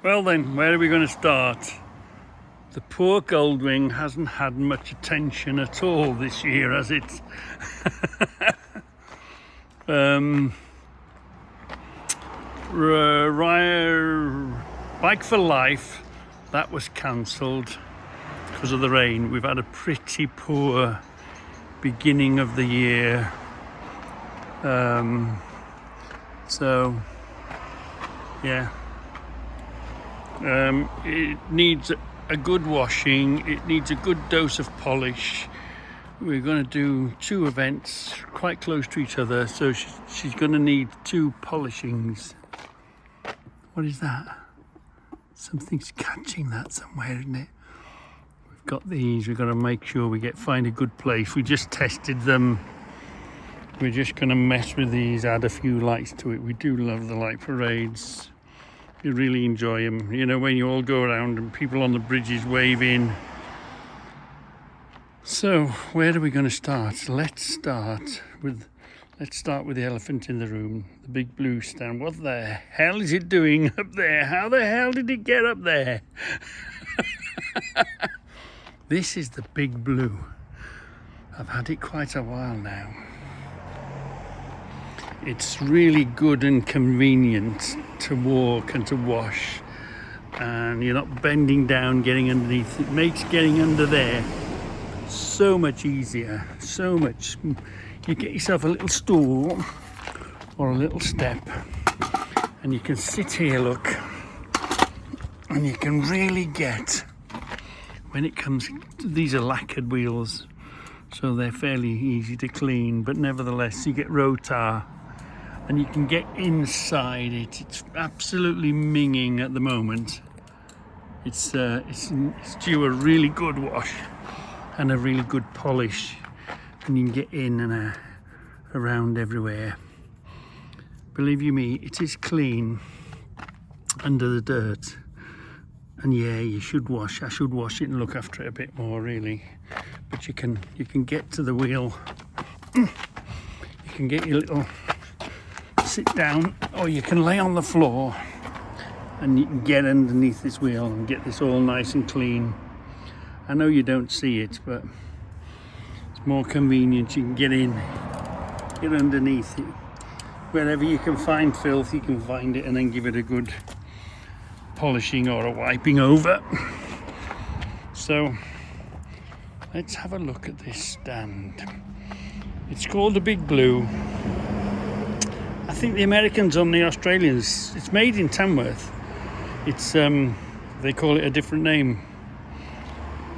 Well then, where are we going to start? The poor Goldwing hasn't had much attention at all this year, has it? Bike for Life, that was cancelled because of the rain. We've had a pretty poor beginning of the year. So, yeah. It needs a good washing, it needs a good dose of polish. We're going to do two events quite close to each other, so she's going to need two polishings. What is that? Something's catching that somewhere, isn't it? We've got these, we've got to make sure we find a good place. We just tested them. We're just going to mess with these, add a few lights to it. We do love the light parades. You really enjoy them, you know, when you all go around and people on the bridges waving. So where are we going to start? Let's start with the elephant in the room, the big blue stand. What the hell is it doing up there? How the hell did it get up there? This is the big blue. I've had it quite a while now. It's really good and convenient to walk and to wash, and you're not bending down getting underneath. It makes getting under there so much easier, so much. You get yourself a little stool or a little step and you can sit here, look, and you can really get, when it comes, these are lacquered wheels, so they're fairly easy to clean, but nevertheless you get rotar and you can get inside it. It's absolutely minging at the moment. It's due a really good wash and a really good polish, and you can get in and around everywhere. Believe you me, it is clean under the dirt, and yeah, you should wash. I should wash it and look after it a bit more, really. But you can get to the wheel. You can get your little sit down, or you can lay on the floor and you can get underneath this wheel and get this all nice and clean. I know you don't see it, but it's more convenient. You can get in, get underneath it. Wherever you can find filth, you can find it and then give it a good polishing or a wiping over. So let's have a look at this stand. It's called the Big Blue. I think the Americans and the Australians, it's made in Tamworth. It's they call it a different name,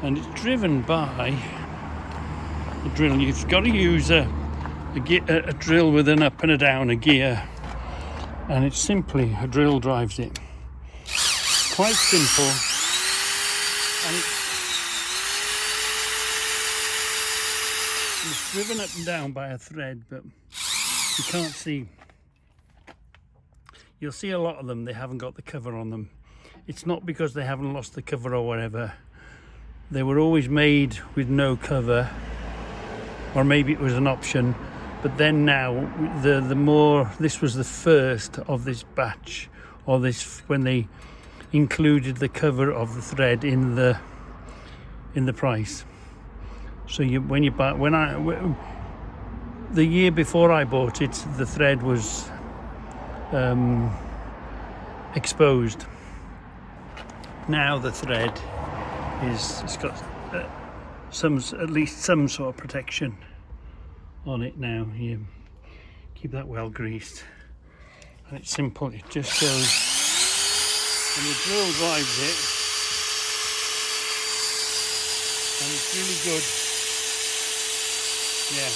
and it's driven by a drill. You've got to use a drill with an up and a down, a gear, and it's simply a drill drives it. Quite simple, and it's driven up and down by a thread, but you can't see. You'll see a lot of them, they haven't got the cover on them. It's not because they haven't lost the cover or whatever. They were always made with no cover, or maybe it was an option. But then now, this was the first of this batch, or this when they included the cover of the thread in the price. So the year before I bought it, the thread was exposed. Now the thread it's got at least some sort of protection on it now. You keep that well greased, and it's simple. It just goes, and the drill drives it, and it's really good. Yeah.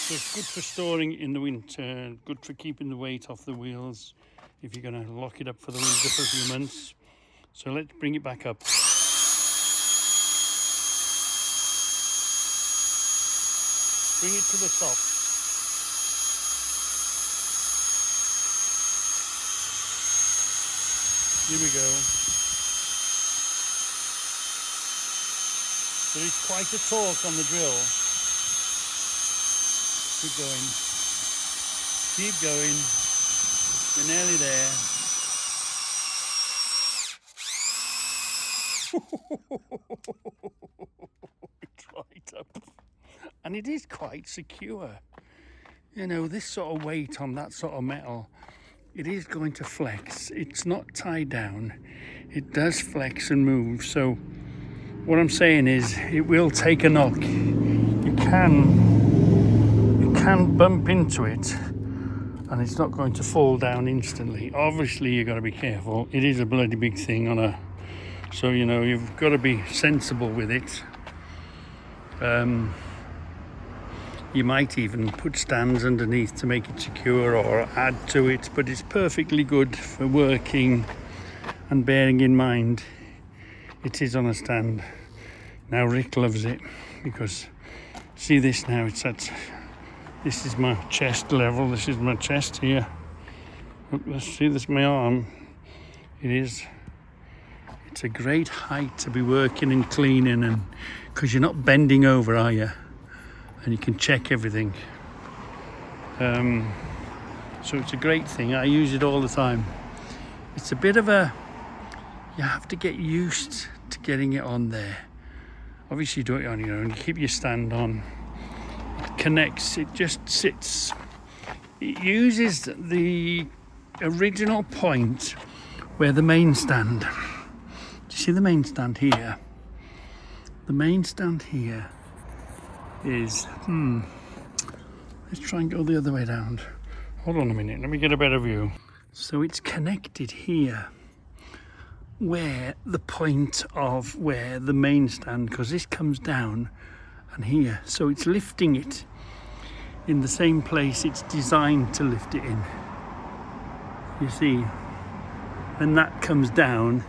So it's good for storing in the winter, good for keeping the weight off the wheels if you're going to lock it up for the winter for a few months. So let's bring it back up. Bring it to the top. Here we go. There is quite a torque on the drill. Keep going. Keep going. We're nearly there. It's right up. And it is quite secure. You know, this sort of weight on that sort of metal, it is going to flex. It's not tied down. It does flex and move. So what I'm saying is it will take a knock. You can bump into it and it's not going to fall down instantly. Obviously you've got to be careful. It is a bloody big thing on a, so you know, you've got to be sensible with it. You might even put stands underneath to make it secure or add to it, but it's perfectly good for working, and bearing in mind it is on a stand. Now Rick loves it because see this now, it's at, this is my chest level, this is my chest here. Look, let's see, this is my arm. It's a great height to be working and cleaning, and because you're not bending over, are you? And you can check everything. So it's a great thing. I use it all the time. It's a bit of a, you have to get used to getting it on there. Obviously you do it on your own, you keep your stand on. It connects, it just sits. It uses the original point where the main stand, do you see the main stand here? The main stand here is, let's try and go the other way around. Hold on a minute, let me get a better view. So it's connected here where the point of where the main stand, because this comes down and here, so it's lifting it in the same place it's designed to lift it in. You see, when that comes down,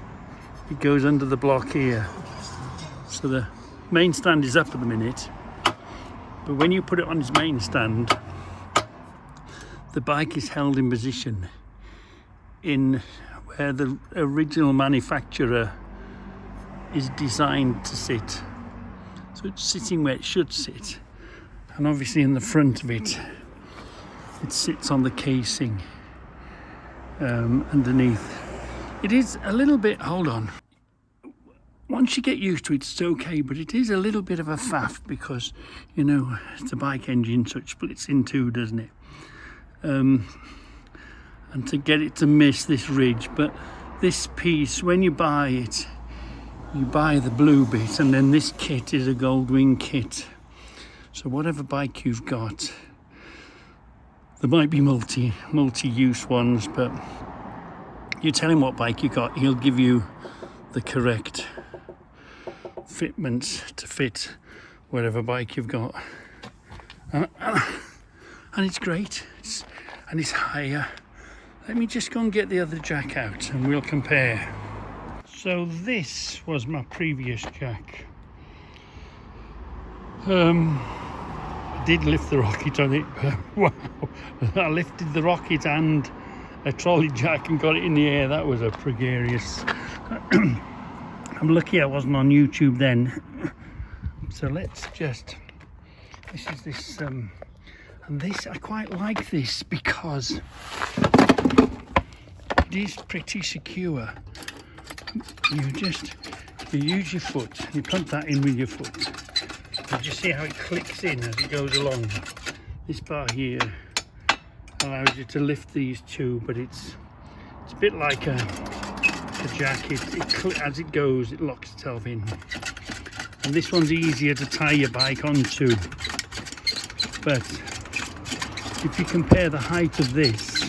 it goes under the block here. So the main stand is up at the minute, but when you put it on its main stand, the bike is held in position in where the original manufacturer is designed to sit. So it's sitting where it should sit. And obviously in the front of it, it sits on the casing underneath. It is a little bit, hold on. Once you get used to it, it's okay, but it is a little bit of a faff because, you know, it's a bike engine, so it splits in two, doesn't it? And to get it to miss this ridge, but this piece, when you buy it, you buy the blue bit, and then this kit is a Goldwing kit. So whatever bike you've got, there might be multi-use ones, but you tell him what bike you got, he'll give you the correct fitments to fit whatever bike you've got. And it's great, and it's higher. Let me just go and get the other jack out and we'll compare. So this was my previous jack. I did lift the rocket on it, but wow, I lifted the rocket and a trolley jack and got it in the air. That was a precarious. I'm lucky I wasn't on YouTube then. So let's just, this is this, and this, I quite like this because it is pretty secure. You use your foot, you plump that in with your foot. You just see how it clicks in as it goes along. This bar here allows you to lift these two, but it's a bit like a jack. As it goes, it locks itself in. And this one's easier to tie your bike onto. But if you compare the height of this,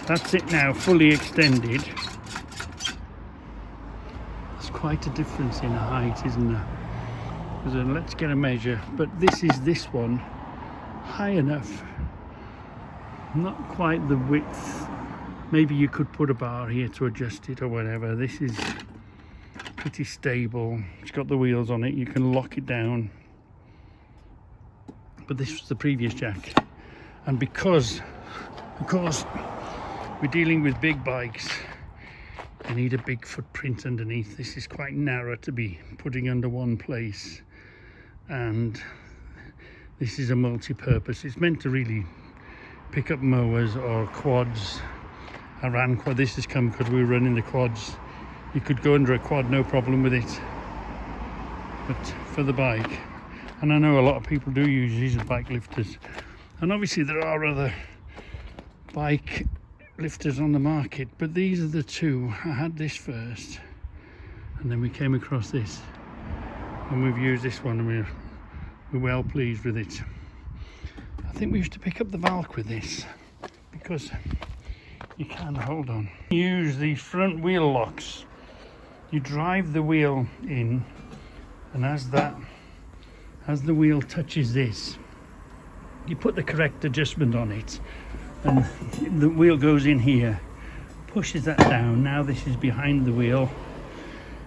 that's it now, fully extended. There's quite a difference in height, isn't there? So let's get a measure. But this is this one, high enough. Not quite the width. Maybe you could put a bar here to adjust it or whatever. This is pretty stable. It's got the wheels on it. You can lock it down. But this was the previous jack. And because, of course, we're dealing with big bikes, you need a big footprint underneath. This is quite narrow to be putting under one place. And this is a multi-purpose. It's meant to really pick up mowers or quads. I ran quad. This has come because we were running the quads you could go under a quad no problem with it. But for the bike, and I know a lot of people do use these as bike lifters, and obviously there are other bike lifters on the market, but these are the two. I had this first, and then we came across this, and we've used this one, and we're well pleased with it. I think we used to pick up the Valk with this, because you can, hold on, use these front wheel locks. You drive the wheel in, and as the wheel touches this, you put the correct adjustment on it, and the wheel goes in here, pushes that down. Now this is behind the wheel,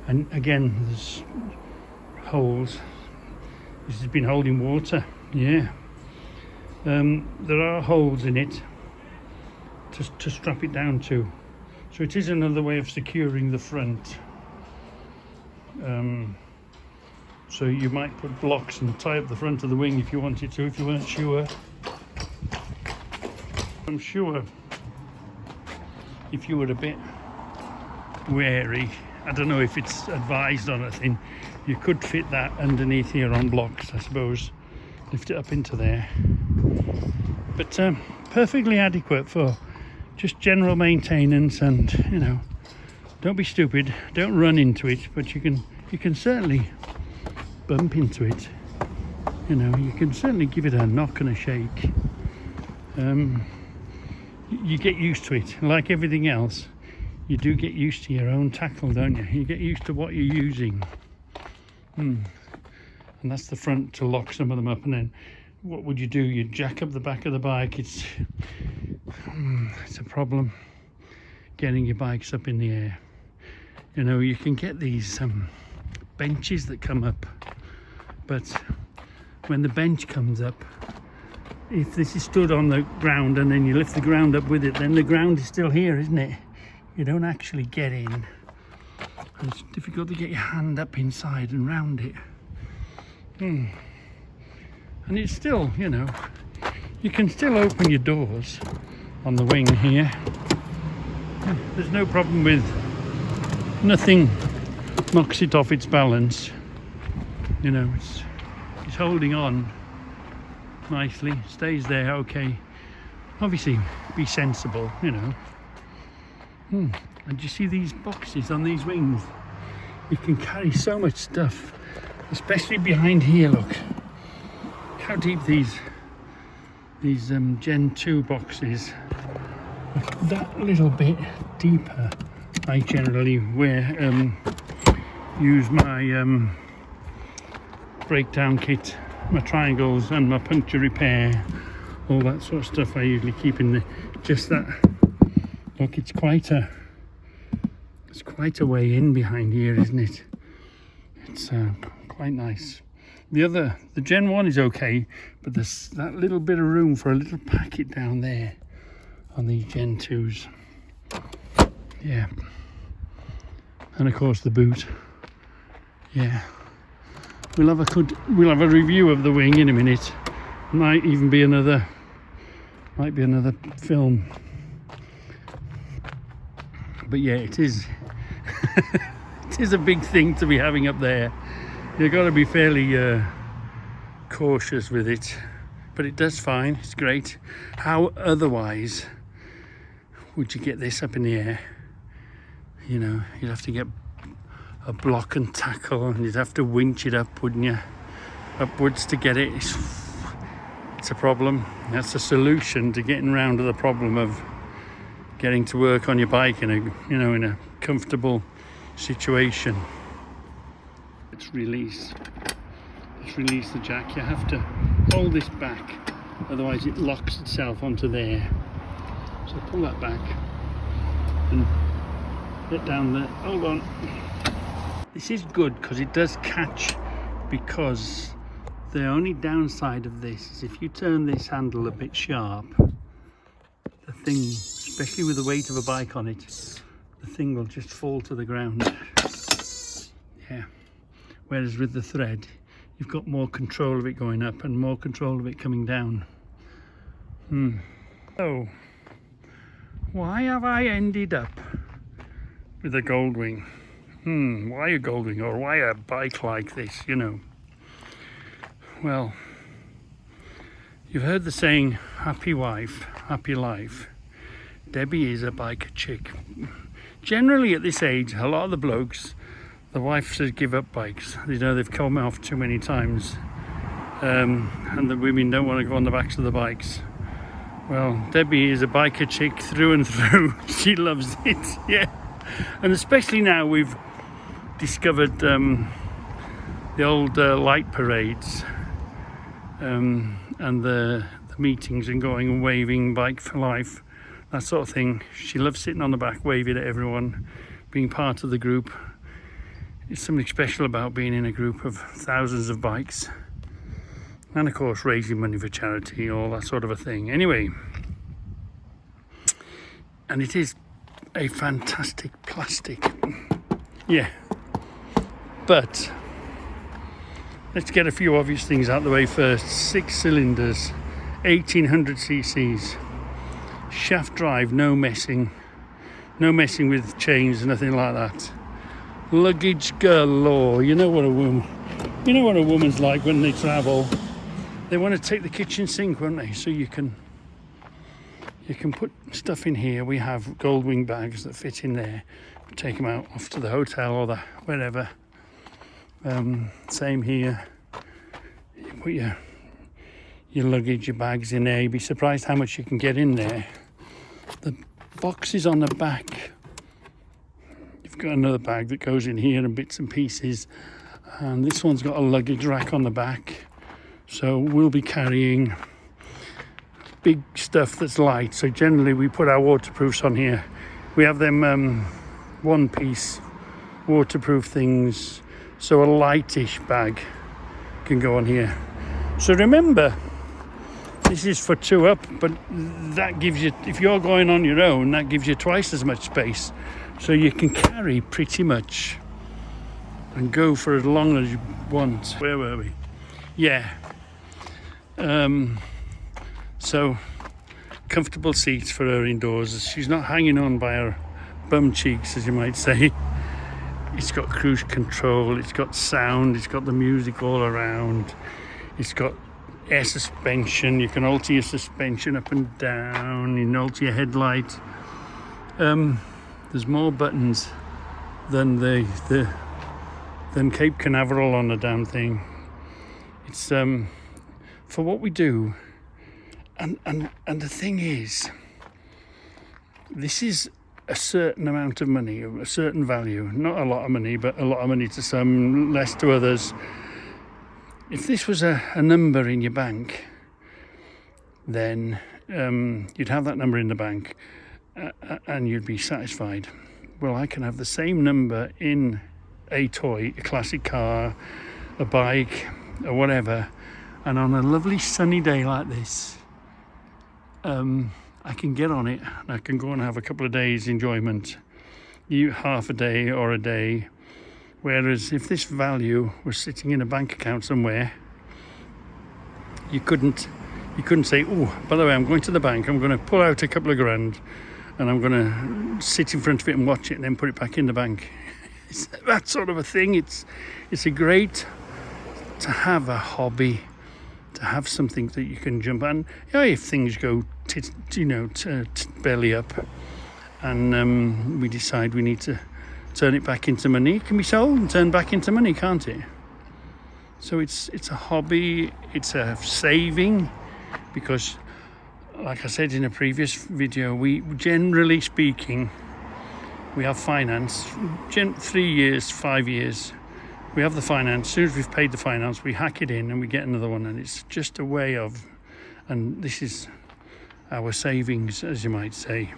and again there's holes. This has been holding water, yeah. There are holes in it to strap it down to, so it is another way of securing the front. So you might put blocks and tie up the front of the wing if you wanted to, if you weren't sure. I'm sure if you were a bit wary, I don't know if it's advised or anything, you could fit that underneath here on blocks, I suppose, lift it up into there. But perfectly adequate for just general maintenance, and you know, don't be stupid, don't run into it, but you can certainly bump into it. You know, you can certainly give it a knock and a shake. You get used to it. Like everything else, you do get used to your own tackle, don't you? You get used to what you're using. And that's the front to lock some of them up, and then what would you do? You jack up the back of the bike. It's a problem getting your bikes up in the air. You know, you can get these benches that come up, but when the bench comes up, if this is stood on the ground and then you lift the ground up with it, then the ground is still here, isn't it? You don't actually get in, and it's difficult to get your hand up inside and round it. And it's still, you know, you can still open your doors on the wing here. There's no problem with, nothing knocks it off its balance. You know, it's holding on nicely, stays there, okay. Obviously, be sensible, you know. And you see these boxes on these wings? You can carry so much stuff, especially behind here, look. How deep these Gen 2 boxes. That little bit deeper, I generally use my breakdown kit, my triangles and my puncture repair, all that sort of stuff I usually keep in the, just that. Look, it's quite a way in behind here, isn't it? It's quite nice. The Gen 1 is okay, but there's that little bit of room for a little packet down there on these Gen 2s. Yeah. And of course the boot. Yeah. We'll have a review of the wing in a minute. Might be another film. But yeah, it is it is a big thing to be having up there. You've got to be fairly cautious with it, but it does fine. It's great. How otherwise would you get this up in the air? You know, you'd have to get a block and tackle, and you'd have to winch it up, wouldn't you? Upwards to get it. It's a problem. That's a solution to getting around to the problem of getting to work on your bike in a comfortable situation. Let's release the jack. You have to hold this back, otherwise it locks itself onto there. So pull that back and let down the, hold on. This is good because it does catch, because the only downside of this is if you turn this handle a bit sharp, the thing, especially with the weight of a bike on it, the thing will just fall to the ground. Yeah. Whereas with the thread, you've got more control of it going up and more control of it coming down. So, why have I ended up with a Goldwing? why a Goldwing or why a bike like this, you know? Well, you've heard the saying, happy wife, happy life. Debbie is a biker chick. Generally at this age, a lot of the blokes, the wife says give up bikes. You know, they've come off too many times. And the women don't want to go on the backs of the bikes. Well, Debbie is a biker chick through and through. She loves it, yeah. And especially now we've discovered the old light parades and the meetings and going and waving, bike for life, that sort of thing. She loves sitting on the back, waving at everyone, being part of the group. It's something special about being in a group of thousands of bikes. And of course raising money for charity, all that sort of a thing. Anyway, and it is a fantastic plastic, yeah. But let's get a few obvious things out of the way first. 6 cylinders, 1800 cc's, shaft drive, no messing with chains, nothing like that. Luggage galore. You know what a woman's like when they travel. They want to take the kitchen sink, won't they? So you can put stuff in here. We have Goldwing bags that fit in there. Take them out off to the hotel or wherever. Same here. You put your luggage, your bags in there. You'd be surprised how much you can get in there. The boxes on the back. You've got another bag that goes in here and bits and pieces. And this one's got a luggage rack on the back. So we'll be carrying big stuff that's light. So generally we put our waterproofs on here. We have them one-piece waterproof things. So a lightish bag can go on here. So remember, this is for 2 up, but that gives you, if you're going on your own, that gives you twice as much space. So you can carry pretty much and go for as long as you want. Where were we? Yeah. So comfortable seats for her indoors. She's not hanging on by her bum cheeks, as you might say. It's got cruise control, it's got sound, it's got the music all around, it's got air suspension. You can alter your suspension up and down, you can alter your headlight. There's more buttons than than Cape Canaveral on the damn thing. It's for what we do, and the thing is, this is a certain amount of money, a certain value, not a lot of money, but a lot of money to some, less to others. If this was a number in your bank, then you'd have that number in the bank and you'd be satisfied. Well, I can have the same number in a toy, a classic car, a bike, or whatever, and on a lovely sunny day like this, I can get on it and I can go and have a couple of days enjoyment, half a day or a day. Whereas if this value was sitting in a bank account somewhere, you couldn't say, oh, by the way, I'm going to the bank, I'm going to pull out a couple of grand and I'm going to sit in front of it and watch it and then put it back in the bank. It's that sort of a thing. It's a great to have a hobby, to have something that you can jump on. You know, if things go belly up and we decide we need to turn it back into money, it can be sold and turned back into money, can't it? So it's a hobby, it's a saving, because like I said in a previous video, we generally speaking, we have finance, 3 years, 5 years, we have the finance. As soon as we've paid the finance, we hack it in and we get another one, and it's just a way of, and this is our savings, as you might say.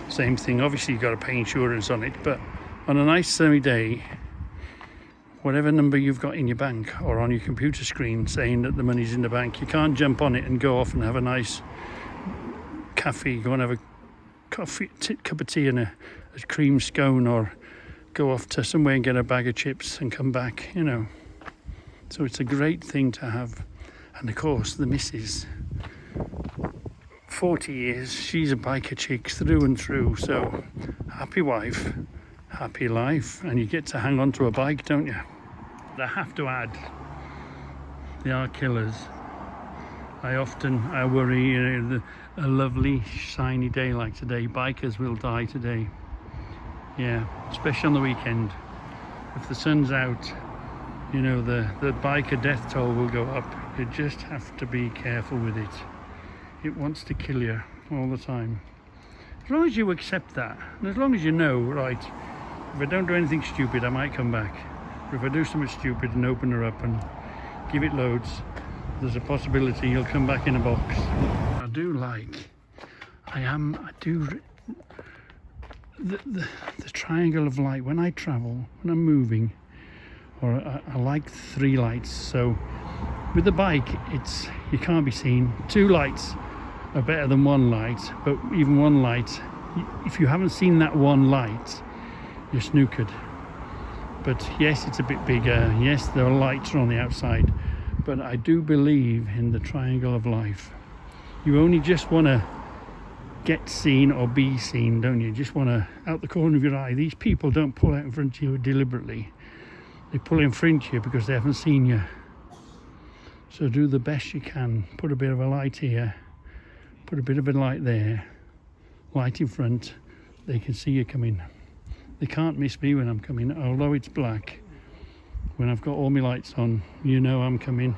Same thing, obviously you've got to pay insurance on it, but on a nice sunny day, whatever number you've got in your bank or on your computer screen saying that the money's in the bank, you can't jump on it and go off and have a nice cafe, go and have a cup of tea and a cream scone, or go off to somewhere and get a bag of chips and come back, you know. So it's a great thing to have. And of course the missus, 40 years, she's a biker chick through and through. So happy wife, happy life, and you get to hang on to a bike, don't you? I have to add, they are killers. I worry, a lovely shiny day like today, bikers will die today. Yeah, especially on the weekend. If the sun's out, you know, the biker death toll will go up. You just have to be careful with it. It wants to kill you all the time. As long as you accept that, and as long as you know, right, if I don't do anything stupid, I might come back. But if I do something stupid and open her up and give it loads, there's a possibility you'll come back in a box. I do like, the triangle of light when I travel, when I'm moving, or I like 3 lights. So with the bike, you can't be seen. 2 lights are better than 1 light, but even 1 light, if you haven't seen that 1 light, you're snookered. But yes, it's a bit bigger. Yes, there are lights on the outside, but I do believe in the triangle of life. You only just want to get seen or be seen, don't you? Just want to, out the corner of your eye. These people don't pull out in front of you deliberately. They pull in front of you because they haven't seen you. So do the best you can. Put a bit of a light here, put a bit of a light there, light in front. They can see you coming. They can't miss me when I'm coming, although it's black. When I've got all my lights on, you know I'm coming.